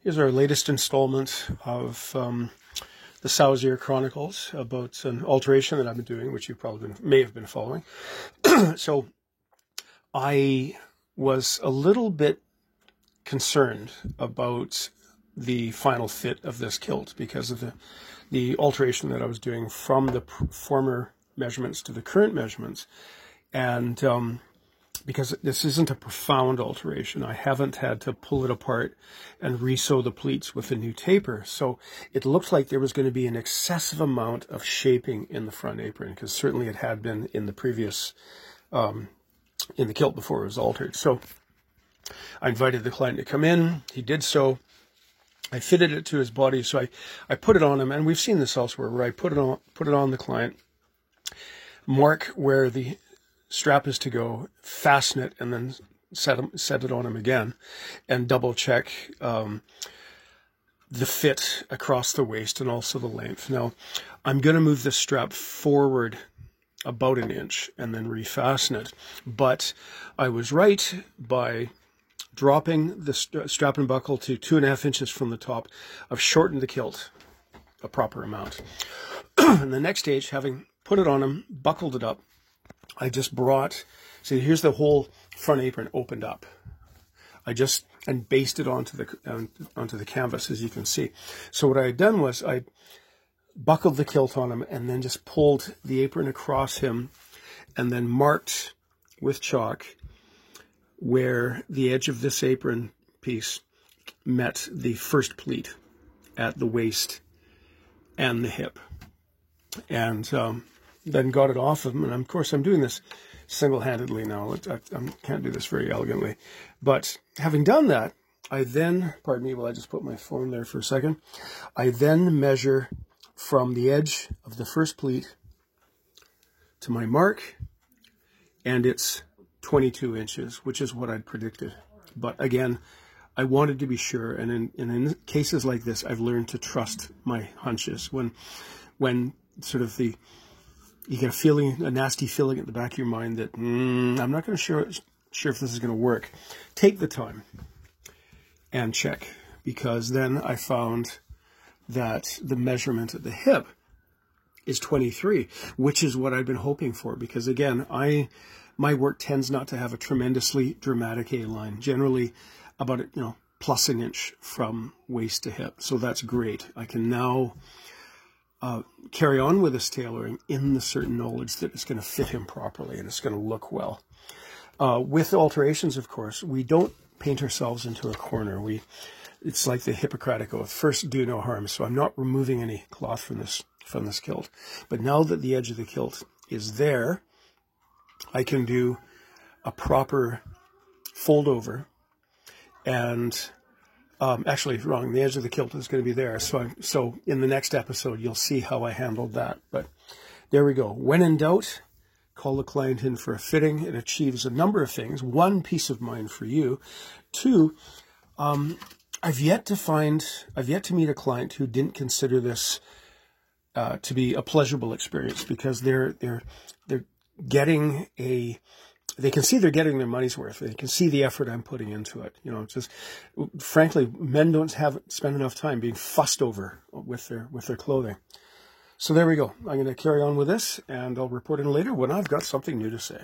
Here's our latest installment of the Sow's Ear Chronicles about an alteration that I've been doing, which you probably may have been following. So I was a little bit concerned about the final fit of this kilt because of the alteration that I was doing from the former measurements to the current measurements. And because this isn't a profound alteration, I haven't had to pull it apart and re-sew the pleats with a new taper. So it looked like there was going to be an excessive amount of shaping in the front apron, because certainly it had been in the previous, in the kilt before it was altered. So I invited the client to come in. He did so. I fitted it to his body, so I put it on him, and we've seen this elsewhere, where I put it on the client, mark where the strap is to go, fasten it, and then set it on him again, and double check the fit across the waist and also the length. Now, I'm going to move this strap forward about an inch and then refasten it, but I was right by dropping the strap and buckle to 2.5 inches from the top. I've shortened the kilt a proper amount. And the next stage, having put it on him, buckled it up, I just brought, see, here's the whole front apron opened up. And basted onto the canvas, as you can see. So what I had done was I buckled the kilt on him and then just pulled the apron across him and then marked with chalk where the edge of this apron piece met the first pleat at the waist and the hip. And then got it off of him, and of course I'm doing this single-handedly now. I can't do this very elegantly. But having done that, I then, pardon me while I just put my phone there for a second, I then measure from the edge of the first pleat to my mark, and it's 22 inches, which is what I'd predicted. But again, I wanted to be sure, and in cases like this, I've learned to trust my hunches. When sort of you get a nasty feeling at the back of your mind that, I'm not going to sure if this is going to work. Take the time and check, because then I found that the measurement at the hip is 23, which is what I'd been hoping for, because again, my work tends not to have a tremendously dramatic A-line, generally about, plus an inch from waist to hip. So that's great. I can now carry on with this tailoring in the certain knowledge that it's going to fit him properly and it's going to look well. With alterations, of course, we don't paint ourselves into a corner. It's like the Hippocratic Oath, first do no harm. So I'm not removing any cloth from this kilt. But now that the edge of the kilt is there, I can do a proper fold over. And actually, wrong. The edge of the kilt is going to be there. So in the next episode, you'll see how I handled that. But there we go. When in doubt, call the client in for a fitting. It achieves a number of things. One, peace of mind for you. Two, I've yet to meet a client who didn't consider this to be a pleasurable experience, because they're getting they can see they're getting their money's worth. They can see the effort I'm putting into it. Just frankly, men don't spend enough time being fussed over with their clothing. So there we go. I'm going to carry on with this, and I'll report in later when I've got something new to say.